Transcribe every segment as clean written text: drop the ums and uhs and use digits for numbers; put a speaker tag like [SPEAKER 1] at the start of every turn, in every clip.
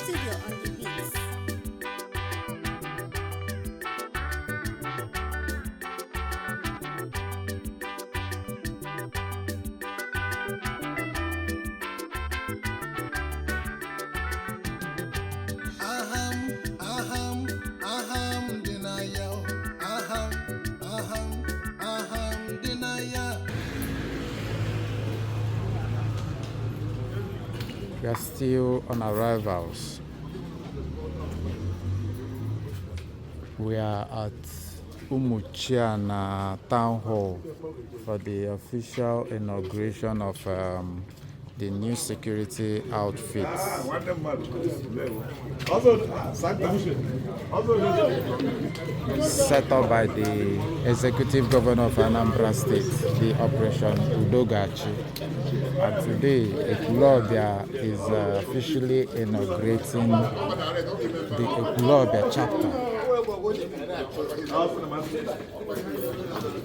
[SPEAKER 1] studio on the beats.
[SPEAKER 2] We are still on arrivals. We are at Umuchiana Town Hall for the official inauguration of the new security outfit set up by the executive governor of Anambra State, the Operation Achi. And today, Ekwulọbịa is officially inaugurating the Ekwulọbịa chapter.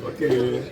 [SPEAKER 3] Okay.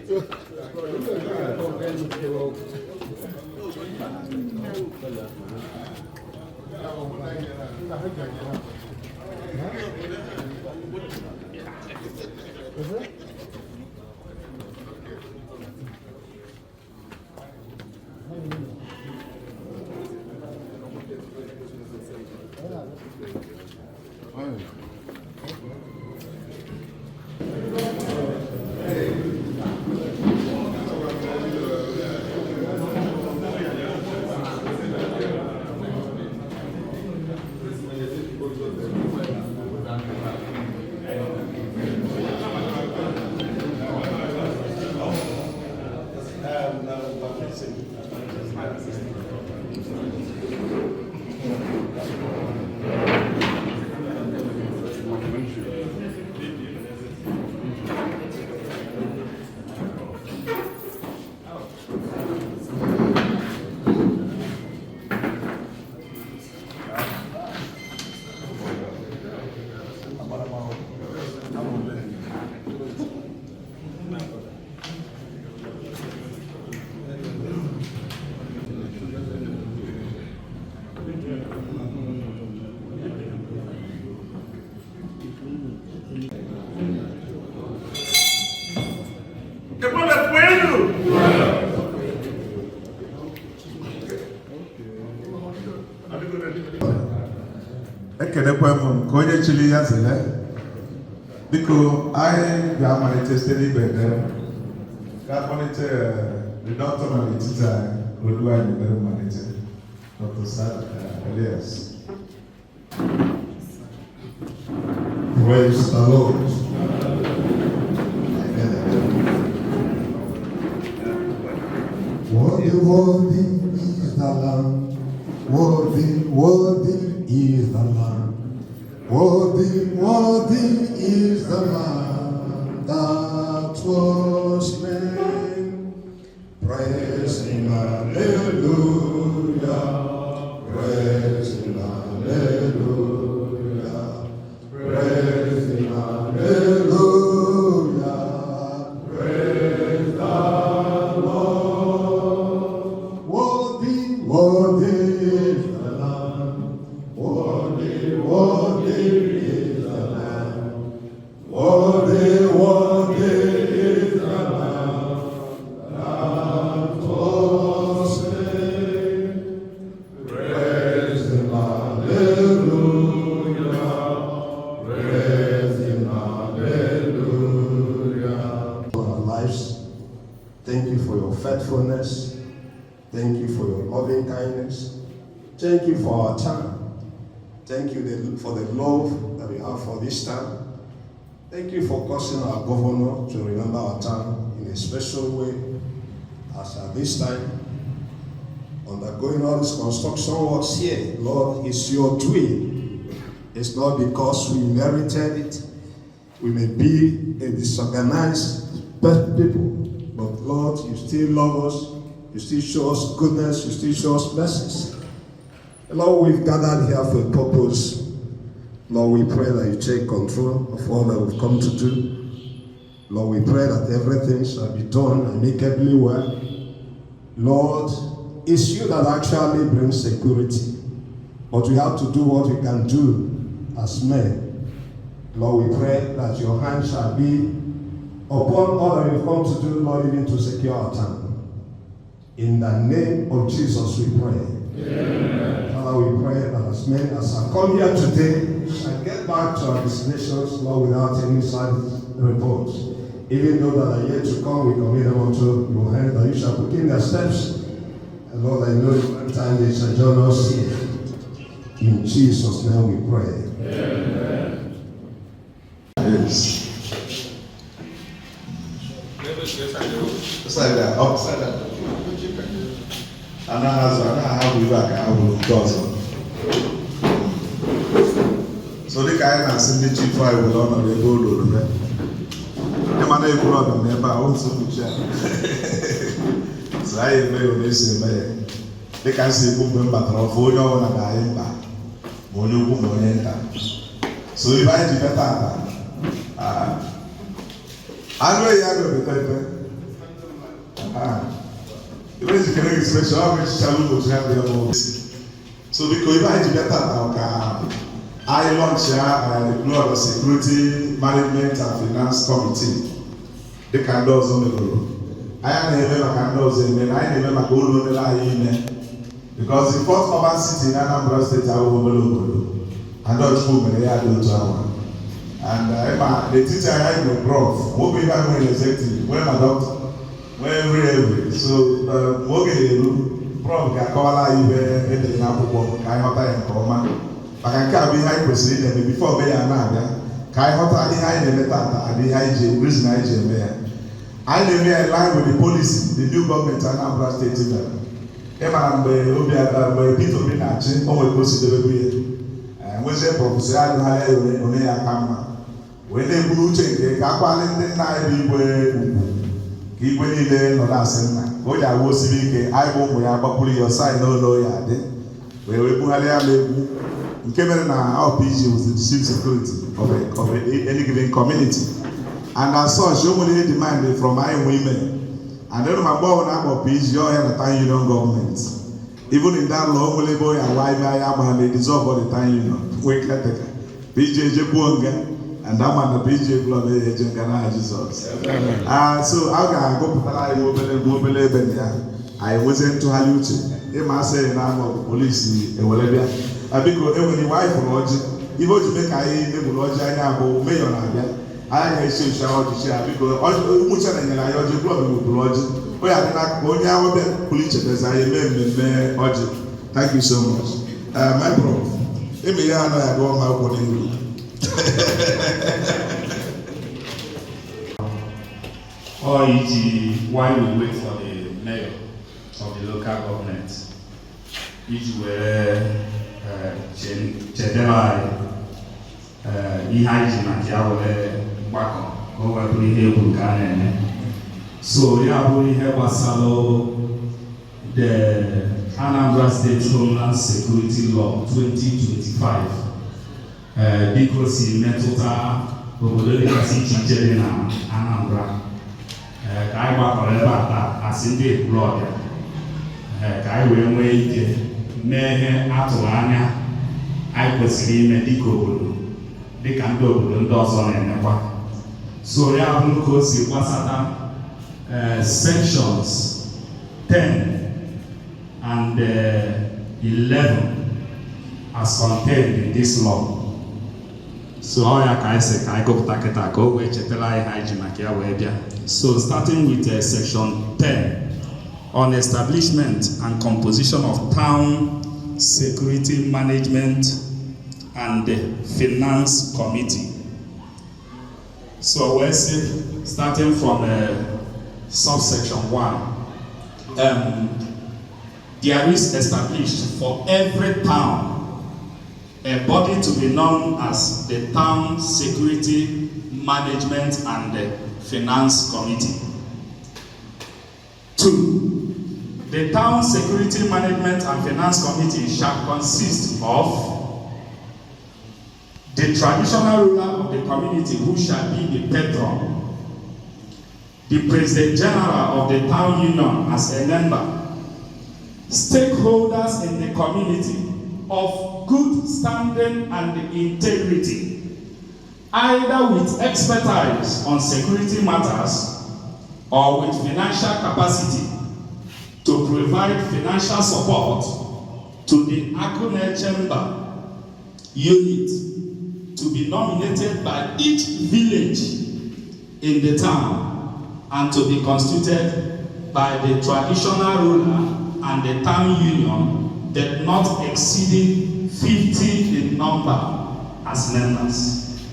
[SPEAKER 3] Ekelekwa m ka onye chiri ya zele biko anyị ga-amalite site n'ibede ga-akpọlite redọktọ na n'etiti anyị olu anyị mere mmalite Dr. Sad Elias.
[SPEAKER 4] Praise the Lord. Worthy is the Lamb. Worthy is the Lamb. Worthy is the Lamb that was slain. Praise Him, hallelujah. Praise Him, hallelujah. Praise Him, hallelujah. Praise the Lord. Worthy is the Lamb. Worthy is the Lamb. Worthy is the Lamb that was slain. Praise Him, hallelujah. Praise Him, hallelujah. For our lives, thank you for your faithfulness. Thank you for your loving kindness. Thank you for our time. Thank you for the love that we have for this time. Thank you for causing our governor to remember our time in a special way, as at this time, undergoing all this construction works here. Lord, it's your doing. It's not because we inherited it. We may be a disorganized people, but Lord, you still love us. You still show us goodness. You still show us blessings. Lord, we've gathered here for a purpose. Lord, we pray that you take control of all that we've come to do. Lord, we pray that everything shall be done amicably well. Lord, it's you that actually brings security. but we have to do what we can do as men. Lord, we pray that your hand shall be upon all that we've come to do, Lord, even to secure our town. In the name of Jesus, we pray. Amen. Father, we pray that as men as have come here today shall get back to our destinations, Lord, without any side reports. Even though that are yet to come, we commit them unto your hand, that you shall put in their steps. And Lord, I know one time they shall join us here. In Jesus' name we pray.
[SPEAKER 3] Amen. Yes. Upside down, upside down. And I have you back, I will go. So the guy has seen the chief I will honor the gold over there. The man I brought them never also to share. So I may only say, man, they can say, boom, but for you on a dying back. So if I do better, I know you have a better. The way you can express how much shall we have the voice. So because if I do better, I launch the Global Security Management and Finance Committee. The candles on the road. I am never candles and then I never go on the line. Because the fourth urban city in Anambra State are overlooked. And Dutch women, they are doing to and the teacher I had no prof, what we have when executive, when a doctor, when every. So, what prof can call even in the Napo, Kaihota and Koma. But I can't be high president before they are now. Kaihota behind the letter and the IG, reason IG mayor. I never align with the policy, the new government in Anambra State. Emma mgbe Peter Obi na-achị o nwere osi debe ya nweze prọfesọ ya dụgharịa ya onye ya aka mma wee na-eburu uche nke ka akwali ndị nna anyị bụ igwe ugwu ka igwe niile nọ na-asị nna ka o ji agwa osiri ike anyị bụ ụmụ ya gbapụrụ ya ọsọ anyị n'ụlọ ya dị wee bugharịa ya egwu nke mere na RPG was the chief security of any given community and as such o nwere ihe demand from anyị women. And then my boy now PG, you have the time union government. Even in that law, only boy and why I am and they dissolve all the time union. Wait, let it PJ Jebuanga and that man the PJ Ekwulọbịa agent Ghana Jesus. So how can I go to I mobile I wasn't to Haluchi. They must say now of police Ekwulọbịa. Because when the wife lodge, even to make I lodge I have mayor Nabia. I say shower to share because much and I urge you to lodge. We are not going out with police as I am urgent. Thank you so much. My bro, Emiliano, I go my body.
[SPEAKER 1] Or is why we wait for the mayor of the local government? Which were Chedela Ihaji Makiawale. So we are going to help the Anambra State Homeland Security Law 2025 because in Metota City na Anambra Kaiwa Koleba as in the Ekwulọbịa Kaiwe nwee mehe atụanya anyị kwesịrị ime dịka obodo dịka ndị obodo ndị ọzọ na-emekwa. So ya bụrụ ka o si gbasata sections 10 and 11 as contained in this law. So all ya ka ise ka gụpụta kịta ka o wee chetara anyị ha iji maka ya wee bịa. So starting with section 10 on establishment and composition of town security management and the finance committee. So we're starting from subsection 1. There is established for every town a body to be known as the Town Security Management and the Finance Committee. 2. The Town Security Management and Finance Committee shall consist of the traditional ruler of the community who shall be the patron, the President General of the Town Union as a member, stakeholders in the community of good standing and integrity, either with expertise on security matters or with financial capacity to provide financial support to the Agune Chamber unit to be nominated by each village in the town and to be constituted by the traditional ruler and the town union, that not exceeding 50 in number as members.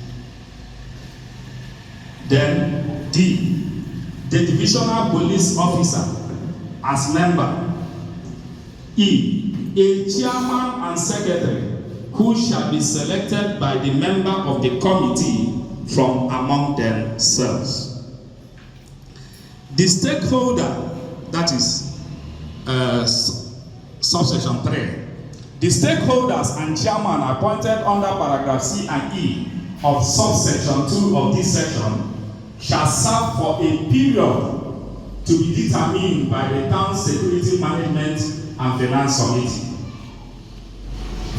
[SPEAKER 1] Then D, the divisional police officer as member. E, a chairman and secretary who shall be selected by the member of the committee from among themselves. The stakeholder, that is subsection 3. The stakeholders and chairman appointed under paragraph C and E of subsection 2 of this section shall serve for a period to be determined by the town security management and finance committee.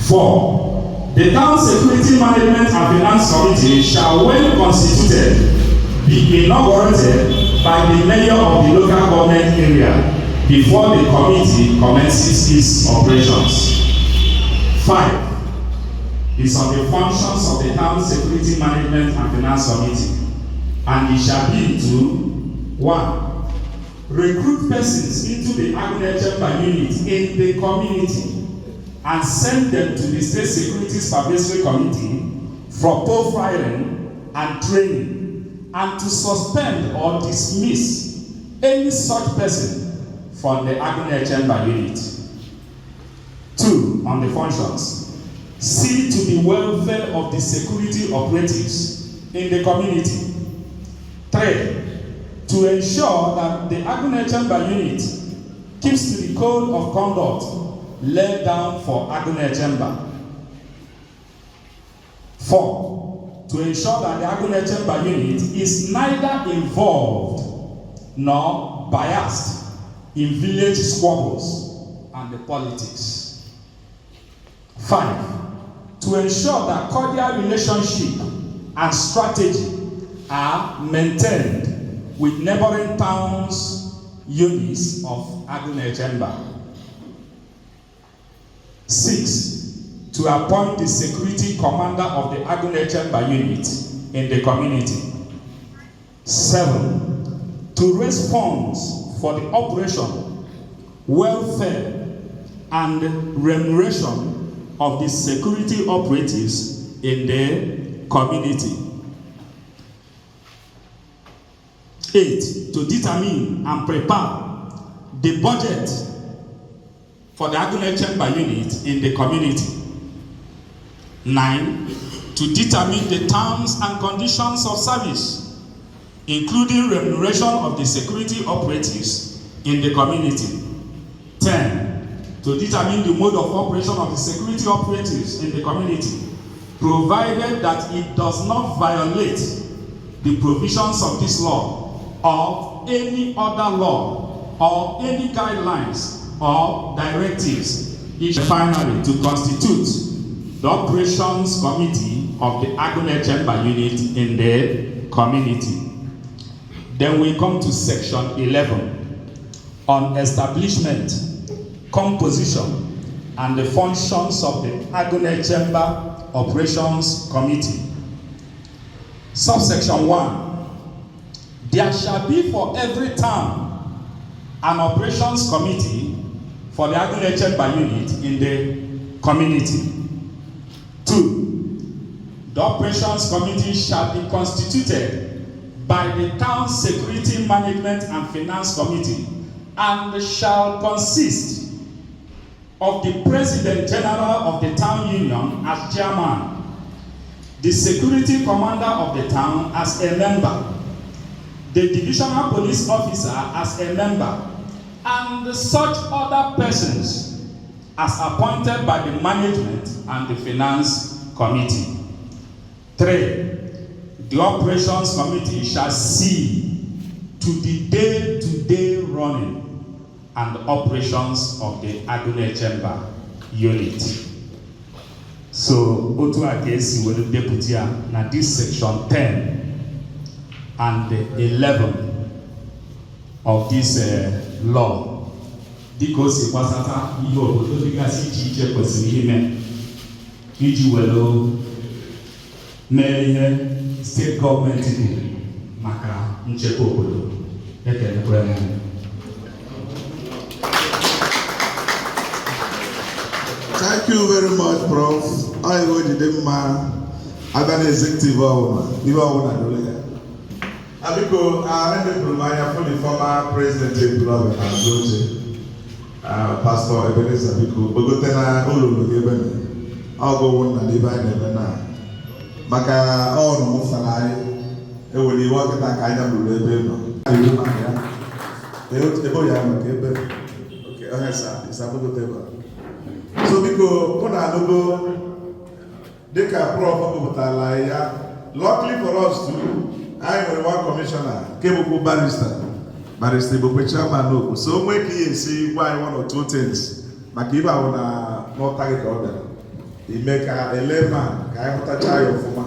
[SPEAKER 1] 4. The town security management and finance committee shall, when constituted, be inaugurated by the mayor of the local government area before the committee commences its operations. 5 is on the functions of the town security management and finance committee, and it shall be to 1. Recruit persons into the Agune Chamber unit in the community and send them to the State Security Supervisory Committee for profiling and training, and to suspend or dismiss any such person from the Agune Chamber unit. 2. On the functions. See to the welfare of the security operatives in the community. 3. To ensure that the Agune Chamber unit keeps to the code of conduct laid down for Agune Chamber. 4. To ensure that the Agune Chamber unit is neither involved nor biased in village squabbles and the politics. 5. To ensure that cordial relationship and strategy are maintained with neighboring towns units of Agune Chamber. 6. To appoint the security commander of the Agune Chamber unit in the community. 7. To raise funds for the operation, welfare, and remuneration of the security operatives in the community. 8. To determine and prepare the budget for the Agune Chamber unit in the community. 9. To determine the terms and conditions of service, including remuneration of the security operatives in the community. 10. To determine the mode of operation of the security operatives in the community, provided that it does not violate the provisions of this law or any other law or any guidelines or directives. It finally to constitute the operations committee of the Agune Chamber unit in the community. Then we come to section 11 on establishment, composition, and the functions of the Agune Chamber Operations Committee. Subsection 1. There shall be for every town an operations committee for the Agune Chamber unit in the community. 2. The operations committee shall be constituted by the town security management and finance committee and shall consist of the President General of the Town Union as chairman, the security commander of the town as a member, the divisional police officer as a member, and such other persons as appointed by the management and the finance committee. 3. The operations committee shall see to the day-to-day running and operations of the Agune Chamber unit. So otu a ka esi were deputy ya na this section 10 and 11 of this law. Dịka o si gbasata ihe obodo dịgasị iche iche kwesịrị ime iji were mee ihe steeti gọọmenti bụ maka nchekwa obodo. Ekelekwa m.
[SPEAKER 3] Thank you very much, Prof. I go to them other executive Inuguration. Abiko, I had the Romania for the former president Ekwulọbịa and Pastor Ebenezer Abiko, Bogotena Olu Geben. I'll go one and leave I Maka all no Mufanai, it will be working like I am Lulebeno. Okay, okay, sir. It's a good table. So biko kuna logo deka prof obutala ya. Luckily for us too, I am one commissioner, Kebuku barrister Boko chairman no. So when he say why one or two things, makiba una not target order. He make a layman, kai hota chayo fuma.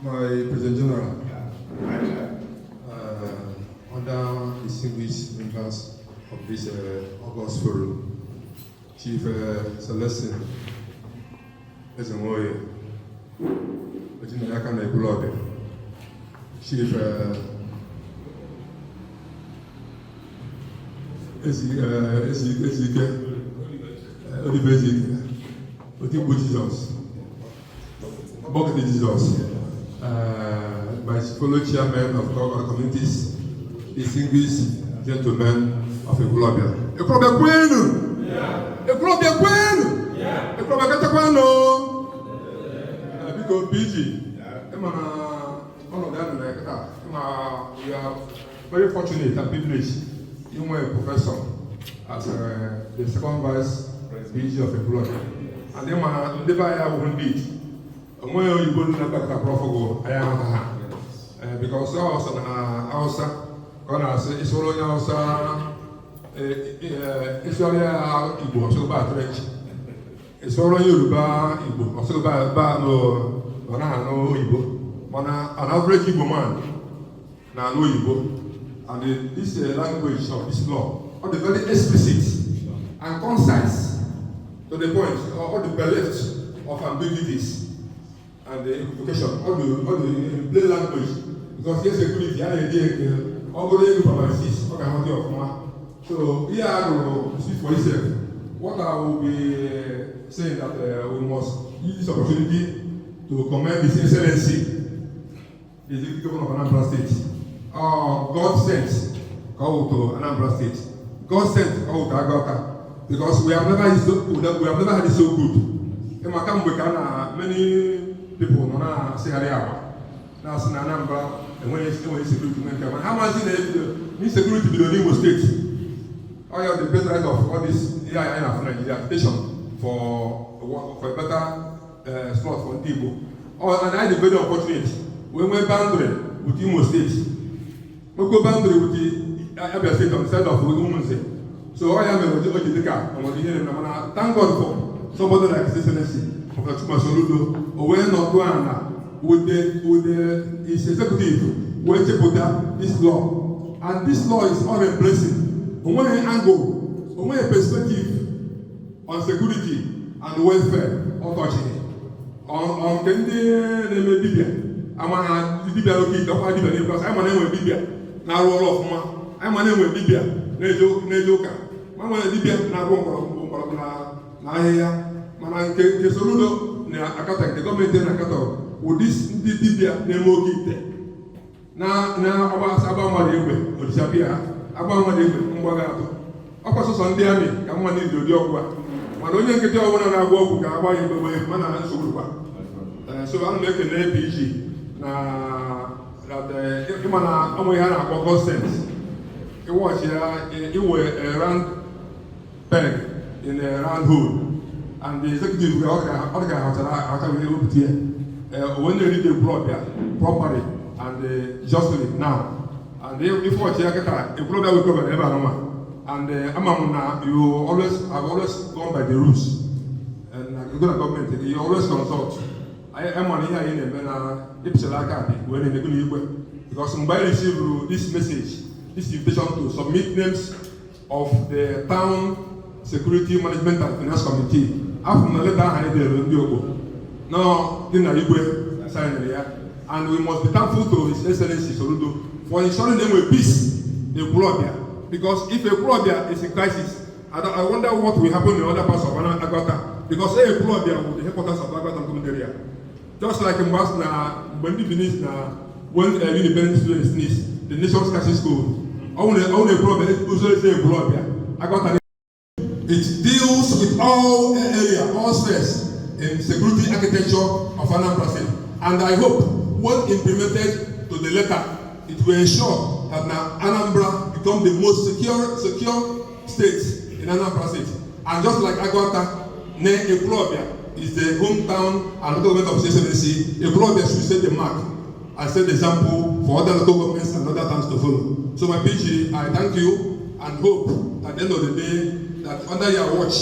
[SPEAKER 5] My President General, other distinguished members of this August Forum, Chief Celestin Ezemoye, Ekwulọbịa, Chief Ezike, Oliver Ezike, Otigbo Jesus, Bokete Jesus, my fellow chairman of our communities, distinguished gentlemen of Ekwulọbịa. Ekwulọbịa kwenu! Ekwulọbịa kwenu! Ekwulọbịa katakwano! Biko PG, we are very fortunate and privileged. You were a professor as the second vice PG of Ekwulọbịa. And then I never did. And when you go to the Prof, I am because also Hausa, it's all in Hausa, it's all Igbo, so bad French. It's all in Yoruba, Igbo, so bad no Igbo. An average Igbo man, now no Igbo. And this language of this law, all the very explicit and concise, to the point, all the beliefs of ambiguities. And the implication, all the plain language, because yes, security, I did all the overseas, what I want to so here I will speak for itself. What I will be saying that we must use this opportunity to commend His Excellency, the Executive Governor of Anambra State. God sent call to Anambra State. God sent call to Agota, because we have never had it so good. In Makam, many people no say Ariawa. Now, Anambra, and when it's security, how much is the security in the state? I have the better right of all this agitation for a better slot for people. And I am very unfortunate. When we're boundary with Imo State, we go boundary with the Abia State on the side of Women's. So I am a Ojidika, and thank God for somebody like His Excellency. When not going with his executive, when they put up this law, and this law is all embracing. When an angle, when a perspective on security and welfare, on touching on Kendi Libya, I'm a Libya looking, because I'm a name with Libya. Now roll off ma. I'm a name with Libya. Nejoka. I'm a Libya. Now here. Mana ke soludo ne akata ke government na akata with this Libya ne mo kite na aba ma de egbe odisapia aba ma de egbe ngwa ga to akwaso so ndi ami ka nwa ni dodi ogwa mana onye nkete ọwụna na agwa ogwu ka agba ya egbe mana nsogbu kwa so I'm making an APG na that imana omo ya na akwa consent e watch ya e were a round peg in a round hole. And the executive when they read the Ekwulọbịa properly and justly now, And if what you get Ekwulọbịa will come and and you have always gone by the rules. And you're going to government, you always consult. I'm on here in when because somebody received this message, this invitation to submit names of the town security management and finance committee. After the letter I did now sign here. And we must be thankful to His Excellency Soludo for ensuring them with peace in Ekwulọbịa. Because if Ekwulọbịa is in crisis, I wonder what will happen in other parts of Agata. Because Ekwulọbịa was the headquarters of Agata government area. Just like in when we finish when independent students finish the nation's crisis school. Only Ekwulọbịa. Agata. It deals with all areas, all spheres in security architecture of Anambra State. And I hope when implemented to the letter, it will ensure that now Anambra become the most secure state in Anambra State. And just like Agata, Ekwulọbịa is the hometown and local government of CSNC. Ekwulọbịa should set the mark and set the example for other local governments and other towns to follow. So my PG, I thank you and hope at the end of the day that under your watch,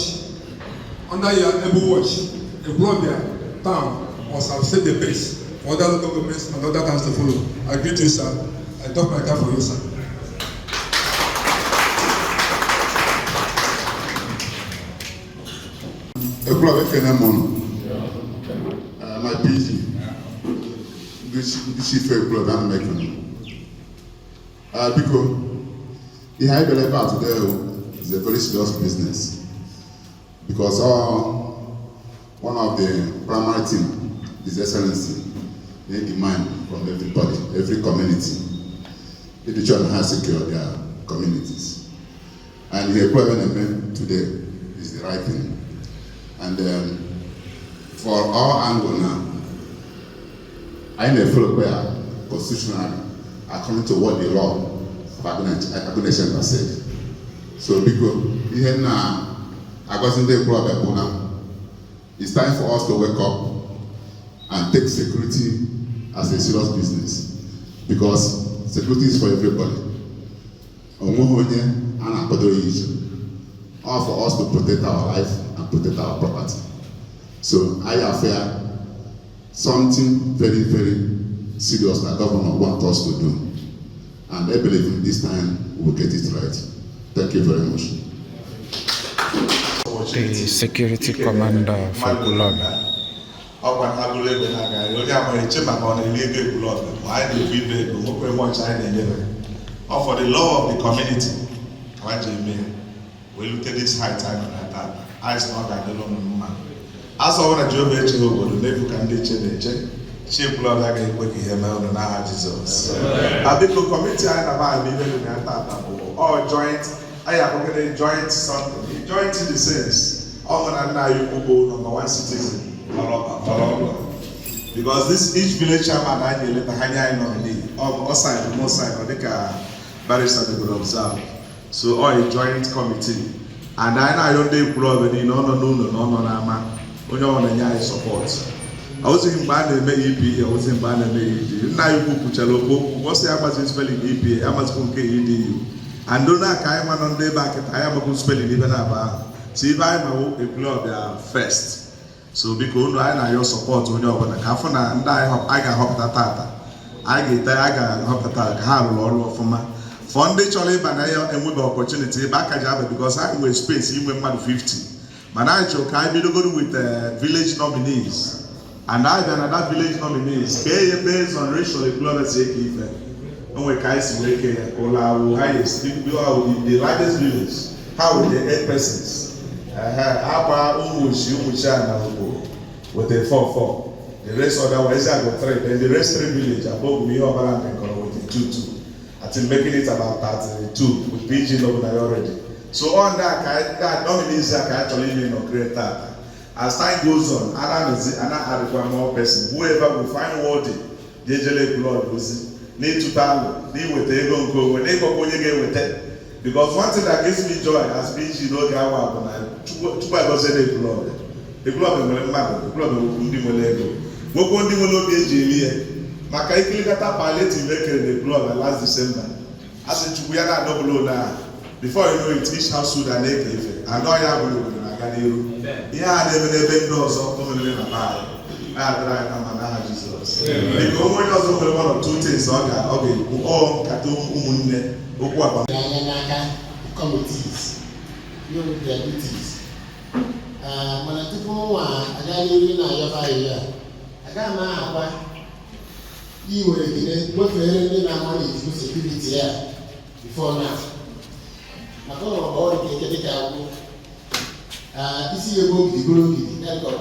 [SPEAKER 5] under your able watch, Ekwulọbịa town must have set the pace for other local governments and other towns to follow. I greet you, sir. I talk my car for you, sir.
[SPEAKER 6] My PG, this is Ekwulọbịa I'm making. Because the high level part today is a very serious business. Because one of the primary thing is excellency. They demand from everybody, every community, that the children have secure their communities. And the Ekwulọbịa today is the right thing. And for our angle now, I know Ekwulọbịa constitutionally, according to what the law of Agunation has said. So because here now, I got in the Ekwulọbịa now, it's time for us to wake up and take security as a serious business, because security is for everybody. All for us to protect our life and protect our property. So I have something very, very serious that government wants us to do. And I believe in this time we will get it right. Thank you very much.
[SPEAKER 2] The security commander for Ekwulọbịa.
[SPEAKER 3] For the love of the community, we look at this high time and that. I not that alone, man. As I want to job at you, maybe can they change. Cheap blood like a quick here, man, and I Jesus. I think the committee I have living in that or joint. I have a joint something. Joint in the sense, I'm now you go number one citizen. Because this each village chairman I let the higher nominee on side, no side, or the barrister they could observe. So all a joint committee. And I don't do Ekwulọbịa, no, man. Only one and support. I was in Bana EP, I was in Bana EP. Now you put Chalopo, what's the Amazon spelling EP, Amazon KEDU. And don't I am on the back, I am a good spelling even about. See if I'm a Ekwulọbịa first. So because I know your support when you're going to have and I can help that. I can help that. How long for my fund actually banana and with opportunity back at Java because I will space even man 50. But I joke I be good with village nominees. And I done that village nominees. Based on racial equality, and we can't see or highest the largest village. How with the 8 persons? With the 4. The rest otherwise I got 3. Then the rest 3 village above me over and with the 2. Until making it about 32 with PG already. So on that nominees can actually create that. As time goes on, I require more person. Whoever will find worthy, they Ekwulọbịa was need to tell need with the go when they go with it. Because one thing that gives me joy as PG no get out to buy go say Ekwulọbịa. Ekwulọbịa nwere mmadụ, Ekwulọbịa bụ ndị nwere ego. Nwoke ndị nwere obi eji eli ya. Maka ikilikata palliative ekere na Ekwulọbịa last December. As in Chubuya double na before you know it, each household and they give it. I know you have a Gadiru. Yeah, they will never know something in the Bible. Jesus. Because when you also one or two things, okay, all
[SPEAKER 7] committees, you know their duties. When I took one, I got you in a year. I got my you were in what we're in our money is security here before now. I don't know about it, get it out. This is a book, the guru, the God.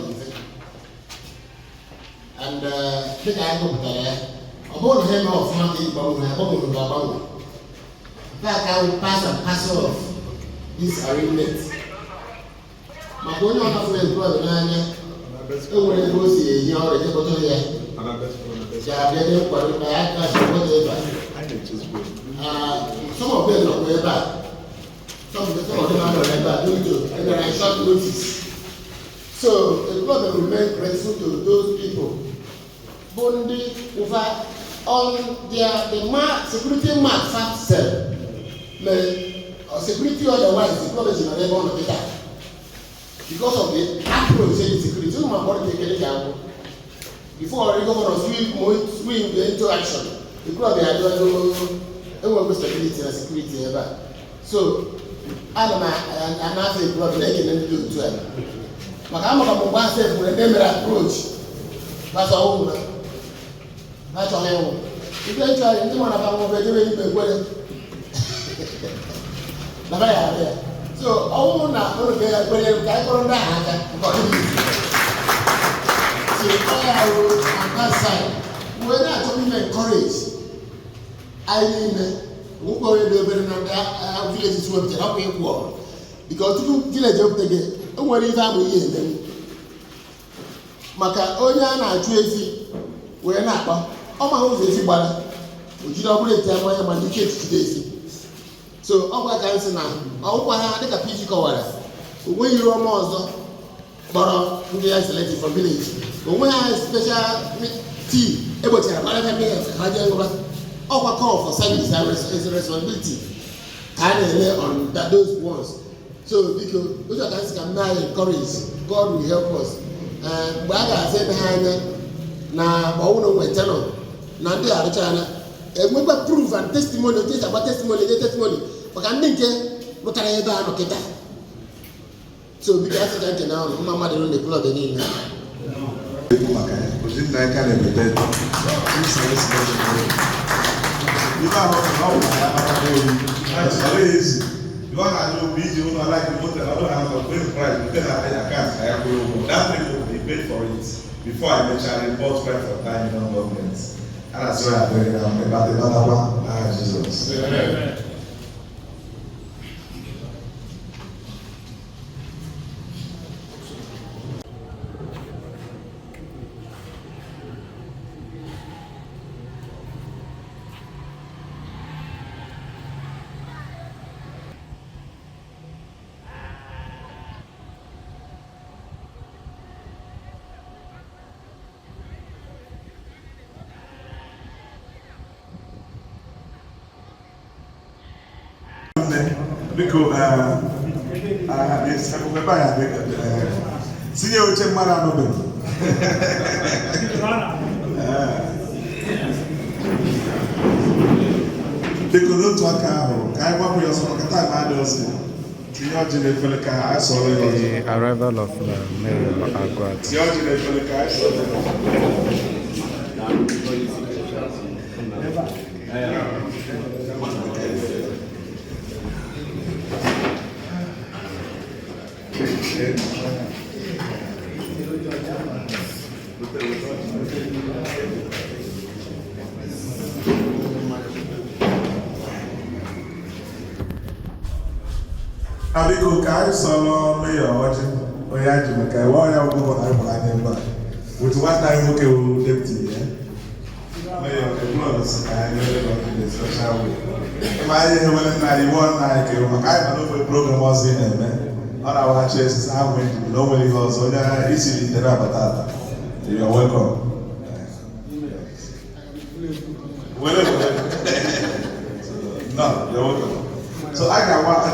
[SPEAKER 7] And the guy over there, about him off mountain, but that I will pass and parcel of this arrangement. My boy, not of the brother, when it goes here, you already got to hear. Some of them are way back. Some of them are way back due to and there are short notice. So the brother remain grateful to those people. Bondi over on the security mark fact cell. Security otherwise the problem is not able to get because of the approach to security. So my body take it down. Before the governor swing into action, the problem is stability and security ever. So I'm not saying the problem they can do to it. But I'm not going to say for a neighbor approach. That's all. That's all. Eventually, you want to have a very good so, I want to get a very good on that side. When I told him encourage, I mean, we'll go to the villages who have to help me war. Because you village of the gate, what is that we hear them? Maka Oya na Tracy, we're not. Oh, my house is in Bala. Would you not break them when I'm indicated today? So, all I can say now, I think a PG cover. When you are more, but we are selected from village. But when I special tea, able to have whatever means, I call for service and responsibility. And on that those ones. So, because which I can now encourage, God will help us. And what I said behind now, I won't wait tell now they are China. And we will prove and testimony, this about testimony. But I think what can I ever look at that? So, because I can now, Mamma don't deploy the name.
[SPEAKER 3] You want to know busy, you don't like the motor, I don't have a great price, then I can't. That thing will be paid for it before I eventually report price for time in government. And that's why I'm very about another one. Jesus. Amen. Because senior which mara no because don't talk I want to so kata ma do se senior jine fele ka I saw
[SPEAKER 2] the arrival of Mayor Agwat.
[SPEAKER 3] Senior jine fele ka I saw Abiko kai solo Mayor Oyaji Makai Warrior go on I remember with one time okay we deputy Mayor Ekwulọbịa I know in the social way. If I hear when I want I can I know the program was in on our chest I went normally also there easily the batata. You are welcome. No. You're welcome. So I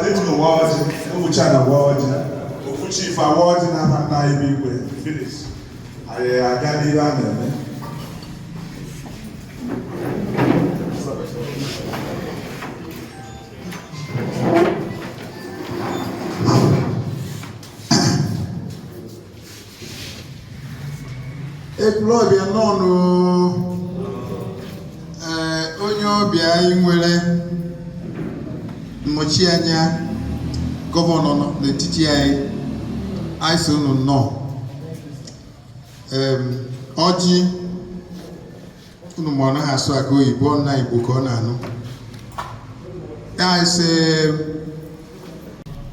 [SPEAKER 3] didn't know what was China was chief award in Amanda finish. I got it on there.
[SPEAKER 8] Ekwulọbịa nọ onye ọbịa anyị nwere nnọchianya gọvanọ n'etiti anyị so unu nnọọ ọjị unu ma ọ naghị asụ aka oyibo na Igbo ka ọ na-anụ ya ise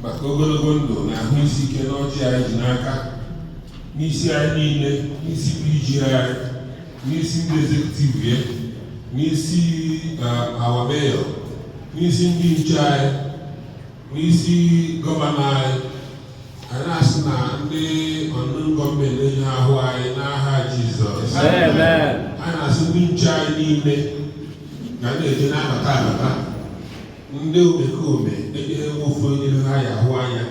[SPEAKER 9] maka ogologo ndụ na ahụ isi ike n'ọjị anyị ji n'aka n'isi anyị niile, n'isi PG anyị, n'isi ndị ezekutiv ya, n'isi our mayor, n'isi ndị nche anyị, n'isi gọvanọ anyị. Anyị na-asị na ndị ọnụ gọọmenti enye ahụ anyị n'aha Jizọs. Anyị na-asị ndị nche anyị niile ga na-eje na-abata abata. Ndị omekome enyeghị ofu onye ha ya ahụ anya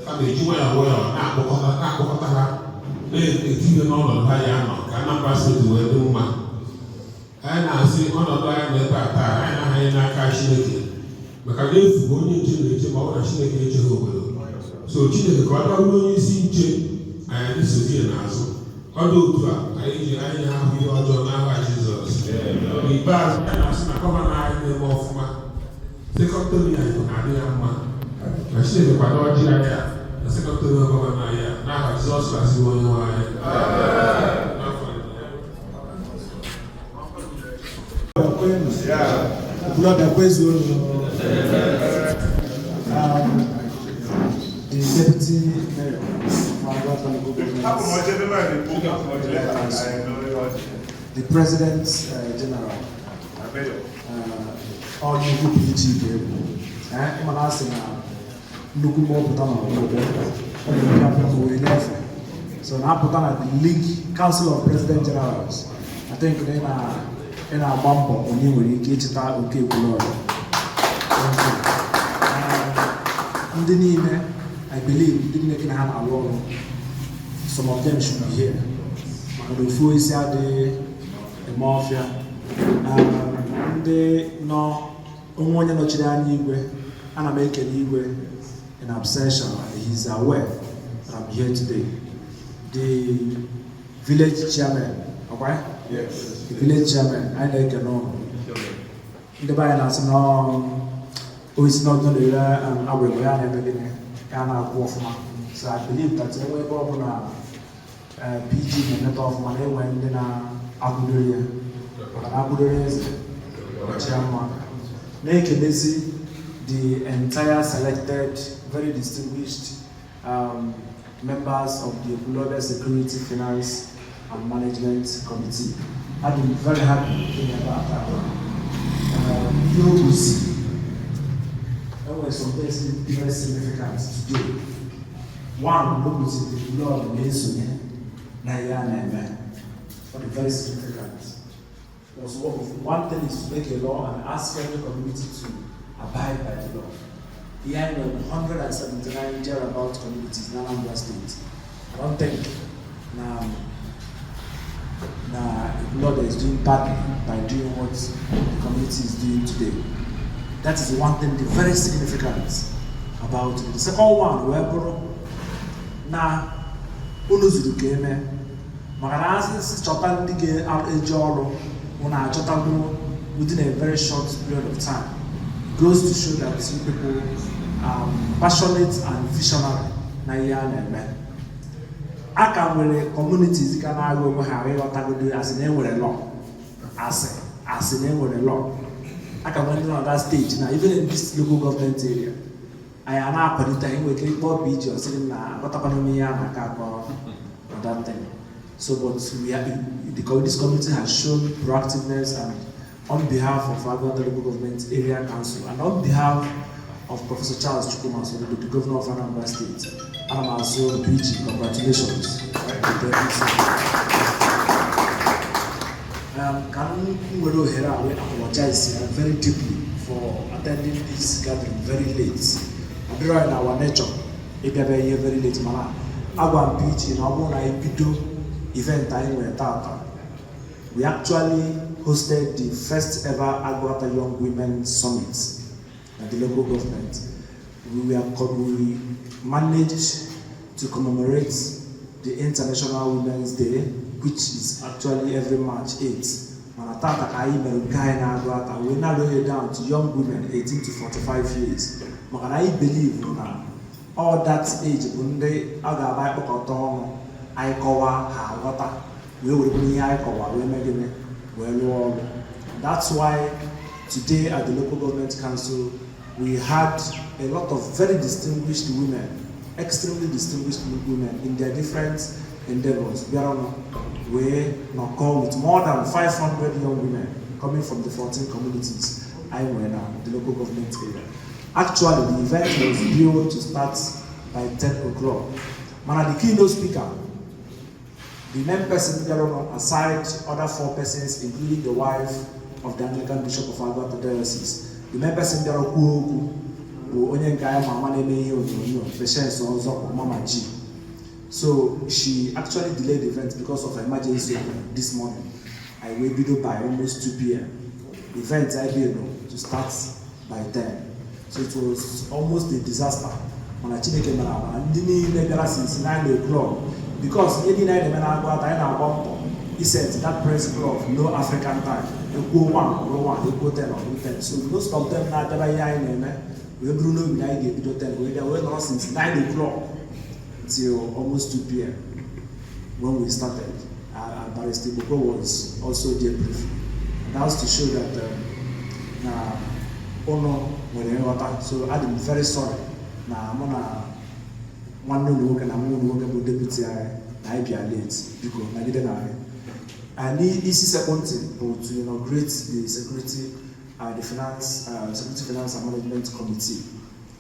[SPEAKER 9] kama eji nwayọọ nwayọọ na-akpọkọta ha na-etinye n'ọnọdụ ha ya nọ ka Anambra steeti wee dị mma. Anyị na-asị ọnọdụ anyị na ebe a taa anyị na-ahanye n'aka Chineke maka na efu onye nche na-eche ma ọ na Chineke echeghị obodo. So Chineke ka ọ bụrụ onye isi nche anyị na-esozie n'azụ. Ọ dị otu a anyị ji anyị ahụ ihe ọjọọ n'aha Jizọs. N'ikpeazụ anyị na-asị na gọvanọ anyị na-eme ọfụma, sekọndịrị anyị na-adị ya mma. Na Chineke kwado ọjị anyị a na sekọndịrị gọvanọ anyị a n'aha Jizọs Kraịst onye nwe anyị.
[SPEAKER 10] The deputy mayor the president general all you PG I'm asking nnukwu mmụọpụta na ọgbọgbọ so na-apụta na the League Council of President Generals. I think ị na-agba mbọ onye nwere ike ịchịta oke Ekwulọbịa. Ndị niile I believe ndị niile na ha na-alụ ọrụ, some of them should be here maka na ofu isi adịghị eme ọfịa. Ndị nọ onwe onye nọchiri anya igwe, ana m ekele igwe in absentia and he is aware that I'm here today. The village chairman, okay? Yes. The village chairman, I like you know. The by us no, who is not going to our way and everything, and our Wolfman. So I believe that the way governor PG and not of money when then Agudoria is chairman. Naked the entire selected, very distinguished members of the Ekwulọbịa Security, Finance and Management Committee. I've been very happy about that. You will see there were some things very significant today. One, look at the Ekwulọbịa for the very significant. Because one thing is to make a law and ask every community to abide by the law. Here we have 179 thereabout communities in Anambra State. I don't think Ekwulọbịa is doing badly by doing what the community is doing today. That is the one thing, the very significant about it. The second one, we are now unuzuru keme. Maganasi chota ndige eji ọrụ una chota within a very short period of time. It goes to show that you people are passionate and visionary na ihe a na-eme. Aka nwere communities ka na-agụ onwe ha ịghọtagodo asị na enwere law. Asị na enwere law. Aka nwere ndị on that stage na even in this local government area. Anyị a na-akwalite inwe ike ịkpọ PG ọ sịrị na akọtakwana m ihe a na-aka akọ that thing. So, but this community has shown proactiveness, and on behalf of our local government area council, and on behalf of Professor Charles Chukwuma, so the governor of Anambra State, and I'm also the PG, congratulations. can we apologize very deeply for attending this gathering very late. In our nature, it be very late. Mana, Agwan Beach in Abuna Ibido event time we actually hosted the first ever Agwata Young Women Summit at the local government. We managed to commemorate the International Women's Day, which is actually every March 8th. We narrow it down to young women 18 to 45 years. I believe all that age, when they that's why today at the local government council we had a lot of very distinguished women, extremely distinguished women in their different endeavors. We now call with more than 500 young women coming from the 14 communities I went in the local government area. Actually, the event was due to start by 10 o'clock. Man, the keynote speaker, the main person there aside other 4 persons, including the wife of the Anglican Bishop of Agwata Diocese. The main person there Mama G. So she actually delayed the event because of emergency this morning. I waited by almost 2 p.m. The event I did to start by 10. So it was almost a disaster. When I checked it out, I didn't since 9 o'clock. Because he said that principle of no African time. You go 1, go 1, you go 10 or 10. So most of them now we get 10. We were since 9 o'clock till almost 2 p.m. when we started. Barrister Boko was also there briefly. And that was to show that so I'm very sorry. One no and I'm deputy I be late because I didn't. And this is second thing to inaugurate the security finance and management committee.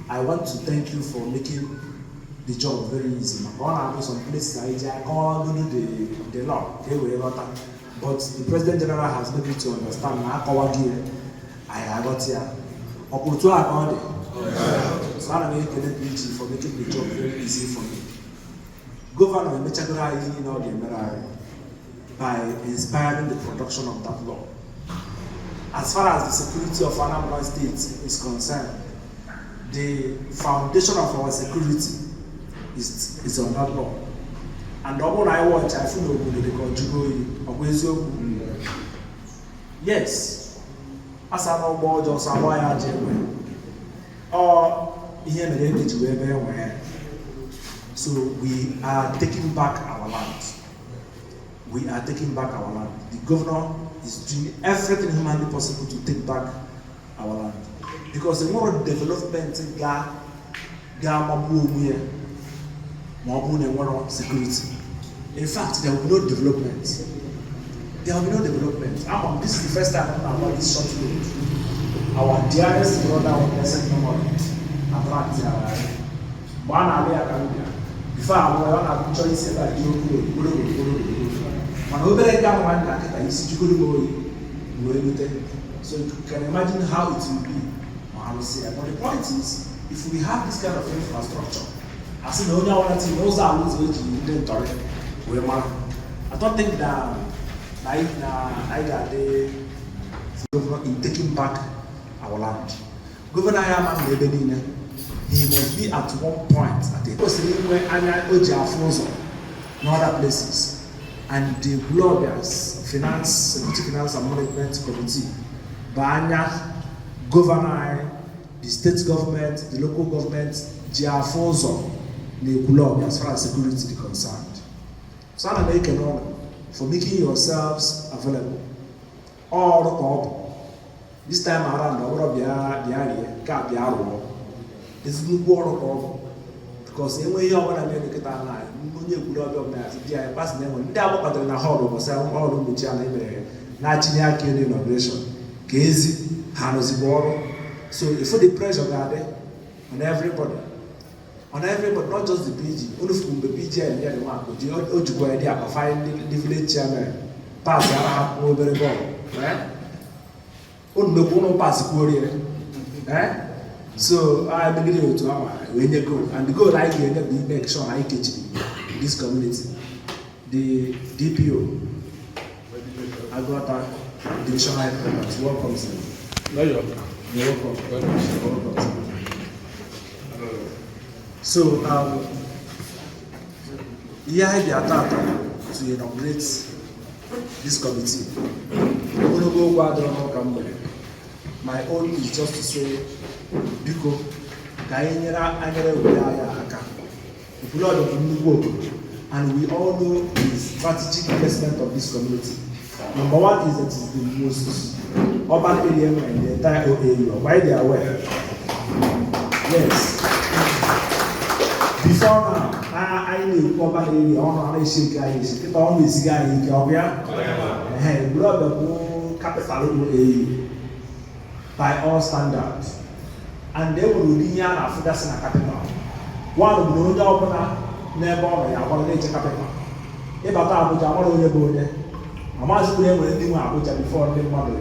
[SPEAKER 10] I want to thank you for making the job very easy. I know some places I can't do the law, but the President General has made me to understand I got here. So I'm going to thank you for making the job very easy for me. Governor Mechagora by inspiring the production of that law. As far as the security of Anambra State is concerned, the foundation of our security is on that law. And when I watch, I feel yes, as I know more just so we are taking back our land. We are taking back our land. The governor is doing everything humanly possible to take back our land. Because the more development security. In fact, there will be no development. There will be no development. This is the first time I'm about this short road. Our dearest brother of blessed memory, before I was choice that so you can imagine how it will be. But the point is, if we have this kind of infrastructure, I see the only one thing those are I don't think that in taking back our land. Governor Yaman, he must be at one point at the where Anya Oja Afonso and other places, and the Ekwulọbịa Security Finance and Management Committee, Banya, Governor, the state government, the local government, Afonso, the Ekwulọbịa as far as security is concerned. So I'm making honor for making yourselves available. All the up. This time around, the area can't be out. It's good work because when you are going to get a line, you could have passed them. They are in a hall of all the channel, National Inuguration, Casey, Hanosiboro. So if the pressure on everybody, not just the PG, only from the PG and the other one, but you go idea of finding the village chairman, pass ya obere ball. Pass so I begin to when you go and the goal I get be make sure I catch this community. The DPO, Agota Divisional Headquarters, welcome sir. You're welcome. So here I be attacked to inaugurate this committee. My own is just to say, Biko, and we all know the strategic investment of this community. Number one is that it's the most urban area in the entire area. Why they are aware? Yes. Before now, I knew urban area, I shake guys, it always guy in Ethiopia. Brother, capital area. By all standards, and they will be near Africa in a capital. One of the other never one nature capital. If I thought I want to go there, I must put them with Abuja before the mother.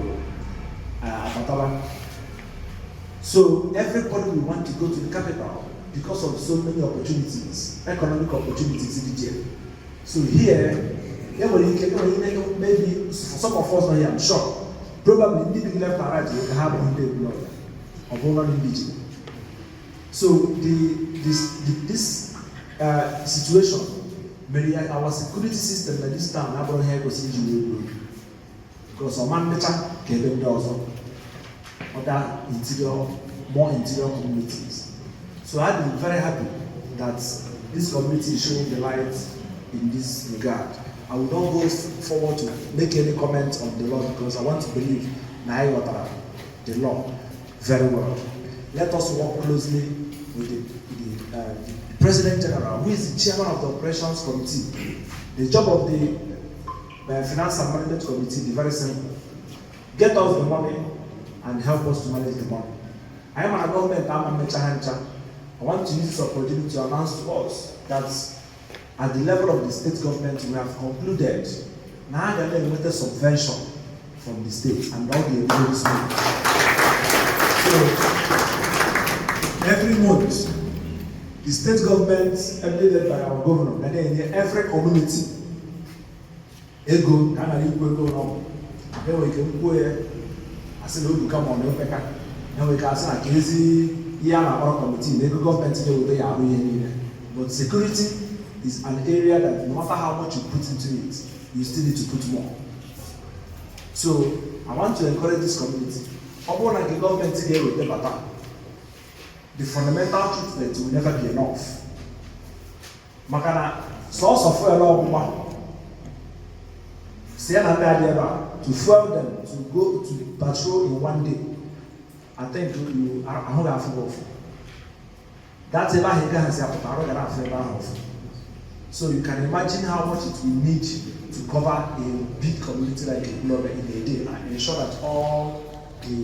[SPEAKER 10] So everybody will want to go to the capital because of so many opportunities, economic opportunities in the jail. So here, maybe for some of us here, I'm sure. Probably the left and right will have one day blood of over indigenous. So this situation, our security system at this time, I here was injured because our manager gave them also other more interior communities. So I've been very happy that this community is showing the light in this regard. I will not go forward to make any comment on the law because I want to believe the law very well. Let us work closely with the President General, who is the chairman of the Operations Committee. The job of the Finance and Management Committee is very simple. Get us the money and help us to manage the money. I am a government, I'm a mechahancha. I want to use this opportunity to announce to us that at the level of the state government, we have concluded now that there is a subvention from the state and all the areas. So every month, the state government, led by our governor, and then every community, ego, then we can go here. I said, "Oh, come on, no peka." Then we can say, "Akezi, here our committee, the government today will be our here." But security is an area that no matter how much you put into it, you still need to put more. So I want to encourage this community. Like the government today will be better. The fundamental treatment will never be enough. Makana source of fuel to fuel them to go to patrol in one day. I think you are a that's a so you can imagine how much it will need to cover a big community like Ekwulọbịa in a day and ensure that all the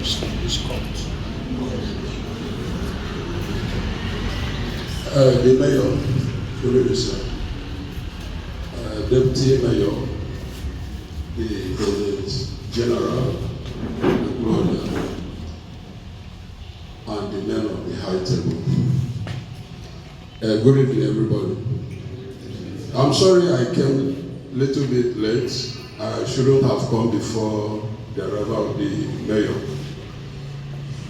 [SPEAKER 10] is covered.
[SPEAKER 11] The mayor, deputy mayor, the general, Ekwulọbịa, and the men of the high table. Good evening, everybody. I'm sorry I came a little bit late. I shouldn't have come before the arrival of the mayor.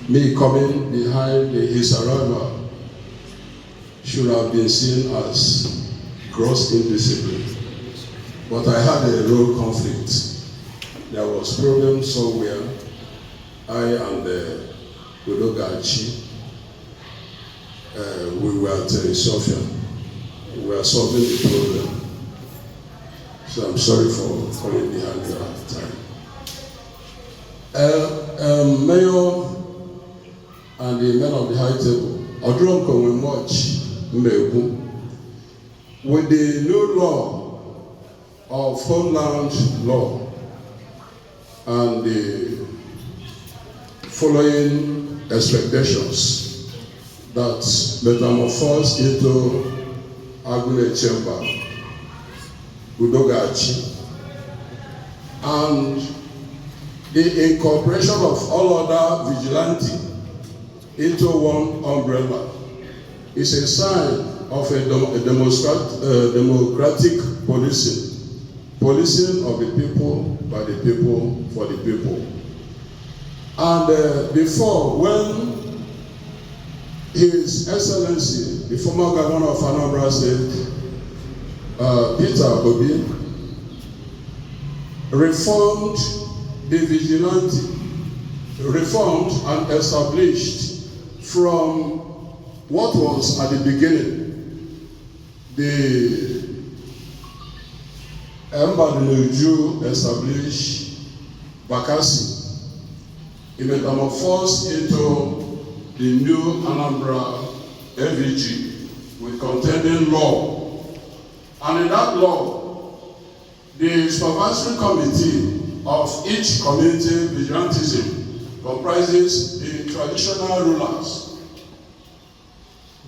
[SPEAKER 11] Me coming behind his arrival should have been seen as gross indiscipline. But I had a role conflict. There was problem somewhere. I and Achi, we were at Sofia. We were solving the problem. So I'm sorry for falling behind that time. Mayor and the men of the high table, I don't come much with the new law of homeland law and the following expectations that metamorphose into Agune Chamber, Achi, and the incorporation of all other vigilantes into one umbrella is a sign of a democratic policing of the people, by the people, for the people. And before, when His Excellency, the former governor of Anambra State, Peter Obi, reformed the vigilante, reformed and established from what was at the beginning the Mbadinuju established Bakassi, he metamorphosed into the new Anambra FVG with contending law. And in that law, the supervisory committee of each community vigilantism comprises the traditional rulers,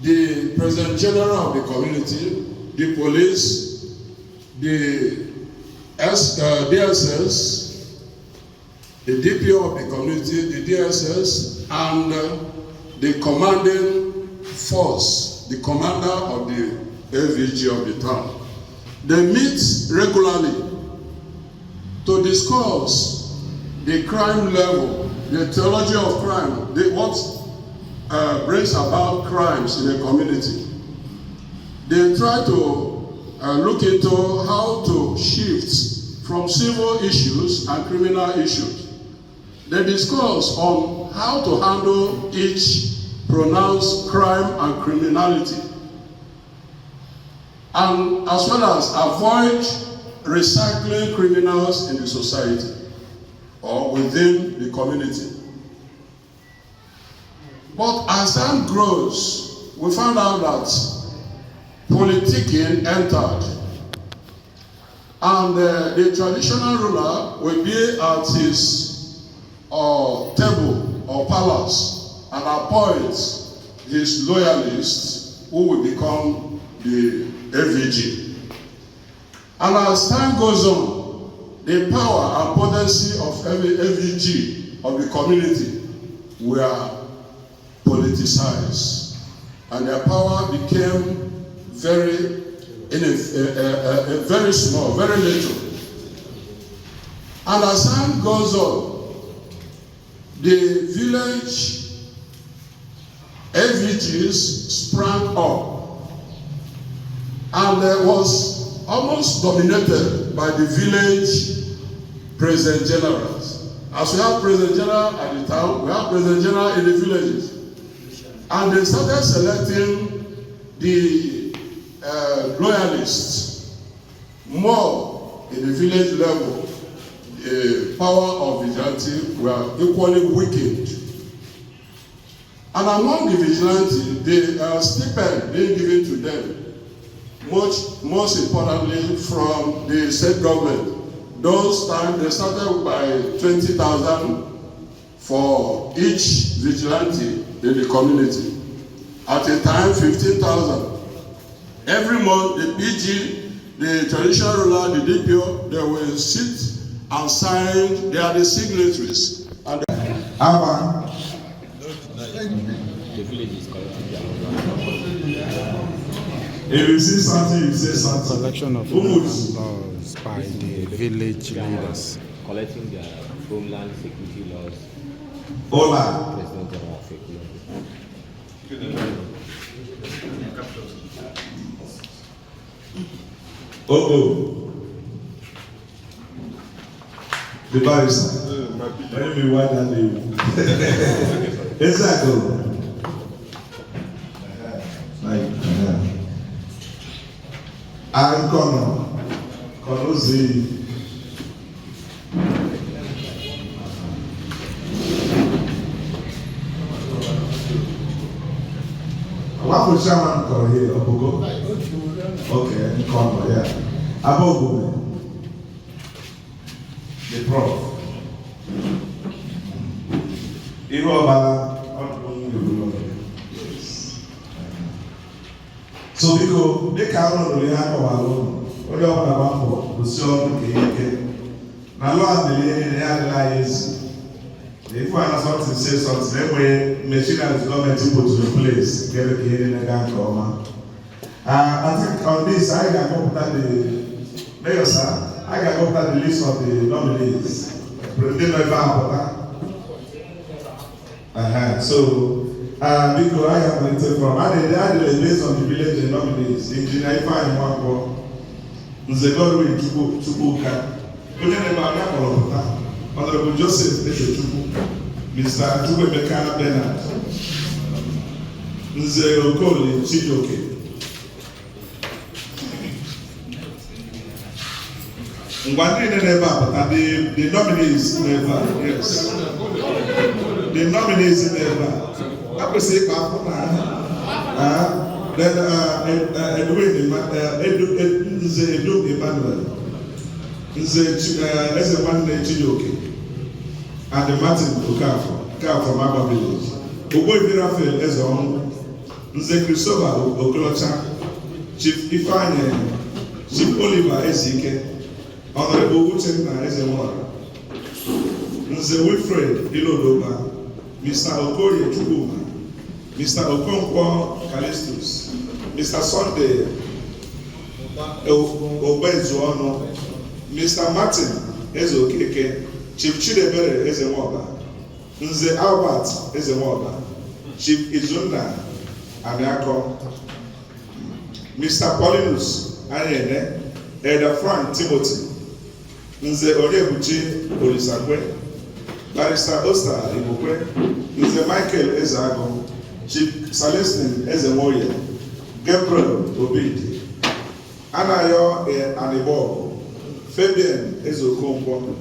[SPEAKER 11] the President General of the community, the police, the DSS, the DPO of the community, the DSS, and the commanding force, the commander of the FVG of the town. They meet regularly to discuss the crime level, the theology of crime, what brings about crimes in a community. They try to look into how to shift from civil issues and criminal issues. They discuss on how to handle each pronounced crime and criminality, and as well as avoid recycling criminals in the society or within the community. But as time grows, we found out that politicking entered, and the traditional ruler will be at his table or palace and appoint his loyalists who will become the FVG. And as time goes on, the power and potency of every FVG of the community were politicized, and their power became very small, very little. And as time goes on, the village FVGs sprang up, and was almost dominated by the village president generals. As we have president general at the town, we have president general in the villages. And they started selecting the loyalists more in the village level. The power of vigilante were equally weakened. And among the vigilante, the stipend being given to them, most importantly from the state government. Those times they started by 20,000 for each vigilante in the community. At a time, 15,000. Every month, the PG, the traditional ruler, the DPO, they will sit and sign. They are the signatories. And
[SPEAKER 3] the
[SPEAKER 12] village is collecting their
[SPEAKER 3] if you see something, you say something.
[SPEAKER 2] Collection of laws by the village leaders.
[SPEAKER 12] Collecting their homeland security laws.
[SPEAKER 3] Hola.
[SPEAKER 12] President General of
[SPEAKER 3] Ekwulọbịa. The barrister. Let me wipe that name. Exactly. I'm gonna see. What was Shaman called here? Obogo? Okay, Kono, yeah. Abogo. The prof. So because they can't really have a lot, only one about for the song, na law adịghị ya adịla ezi. If one has something to say something, anyway, machinery development put to the place, get a kid in a gang coma. I think on this, I can go with the mayor, sir. I can go with the list of the nominees. So, because I am elected from, I did based on the village and nominees. Engineer, if I am one go, the government to book. Honorable Joseph Echechuku, Mr. Chukwemeka Bernard, Nze Okoli Chidoke. The nominees never, yes. The nominees never. I will say, then Edwin Nze Edu Emmanuel, Nze Ezeman Chidoke. And the Martin Okafo from Abba Village. Oboy Raphael Ezon, Nze Christopher Okolocha, Chief Ifanye, Chief Oliver Ezike, Honorable Uchenna Ezemora, Nze Wilfred Ilodoba, Mr. Okoye Chukuma, Mr. Okonkwo Callistus, Mr. Sunday Obezuono, Mr. Martin Ezokeke, Chief Chidebere Ezemoba, Nze Albert Ezemoba, Chief Izunda Amiako, Mr. Paulinus Ayene, Elder Frank Timothy, Nze Onyebuchi Olisakwe, Barrister Oster Ibukwe, Nze Michael Ezeago, Chief Celestine Ezemoye, Gabriel Obidi, Anayo Anibor, Fabian Ezokonkwo,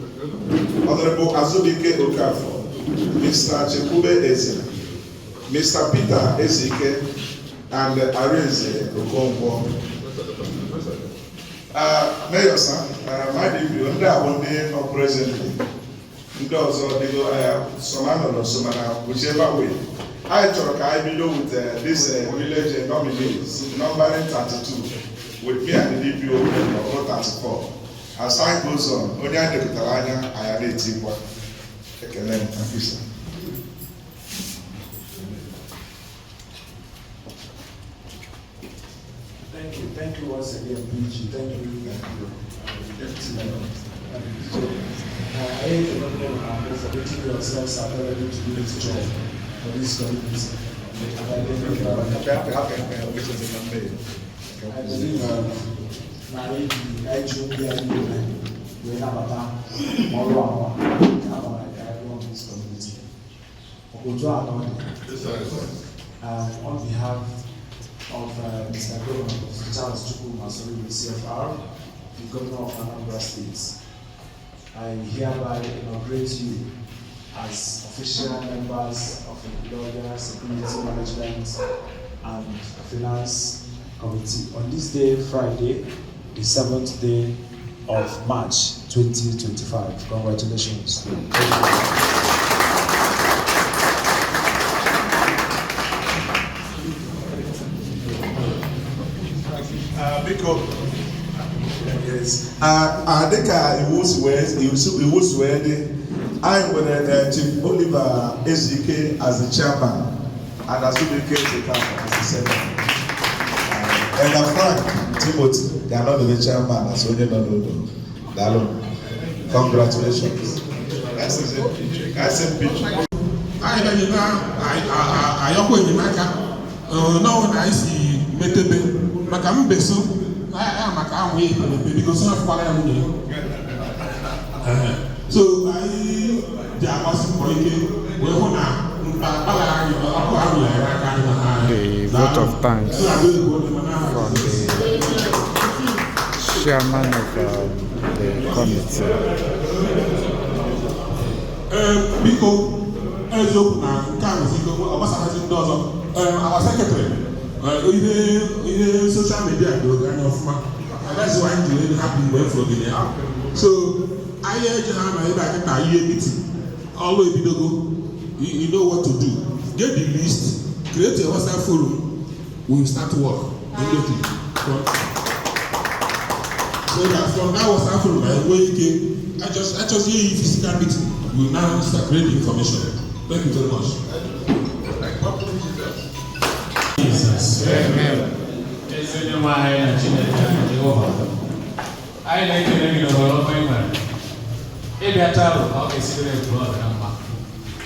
[SPEAKER 3] Honorable Azubike Okafo, Mr. Chekube Eze, Mr. Peter Ezike, and Arinze Okonkwo. Mayor, sir, my debut, and that one day not presently. Because they go, Somano or Somana, whichever way. I talk, I below with this village nominees, numbering 32, with me and the DPO or 34. As time goes on, only I take Talanya, I have a team work. Thank you, sir.
[SPEAKER 10] Thank you once again, PG. Thank you. I hate to know for putting yourselves available to do this job for this community. I believe we have a this community. On behalf of Mr. Governor Charles Chukwu Masori, the CFR, the Governor of Anambra State, I hereby inaugurate you as official members of the Ekwulọbịa Security Management and Finance Committee on this day, Friday, the 7th day of March 2025. Congratulations.
[SPEAKER 3] Yes. I think it was where I'm with Chief Oliver Ezike as the chairman and Azubike as the secretary. And Frank Timothy, they are not the chairman as well. No. Congratulations. That's a picture.
[SPEAKER 9] So I
[SPEAKER 2] the vote of thanks from the chairman of the committee.
[SPEAKER 9] Our secretary, social media, that's why I'm doing happy work for the So I urge you meeting. Always be you know what to do. Get the list, create a WhatsApp forum. We will start work immediately. So that from that was after my way came, I just hear you physical meeting. We will now circulate the information. Thank you very much.
[SPEAKER 1] Jesus. Amen. I like to let you know what I'm doing. If you're tired of the secret blood,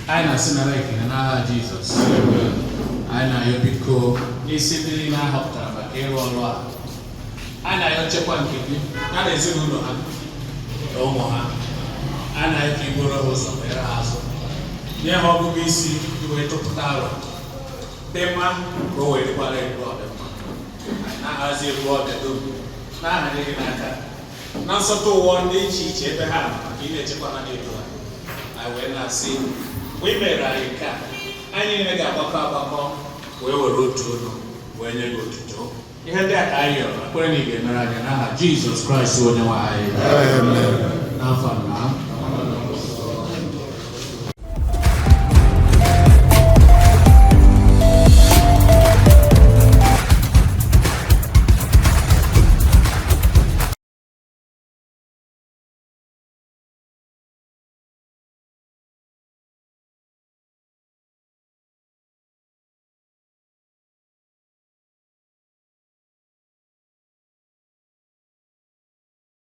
[SPEAKER 1] I know sinner like in another Jesus. I know your pico is sitting in a hot tub, but here or what. I know your check one kidney, not a single one. No more. I know if you go to somewhere else. Near how we see you wait to tower. Them man go away to ballet blood. Now, as you brought the doom, now I didn't matter. Now, so one day, each ever have in a Japan. I went and see women are in car. I didn't get a car, we were road to when you go to Joe. You had that iron, when you get married, Jesus Christ, so now I. Now,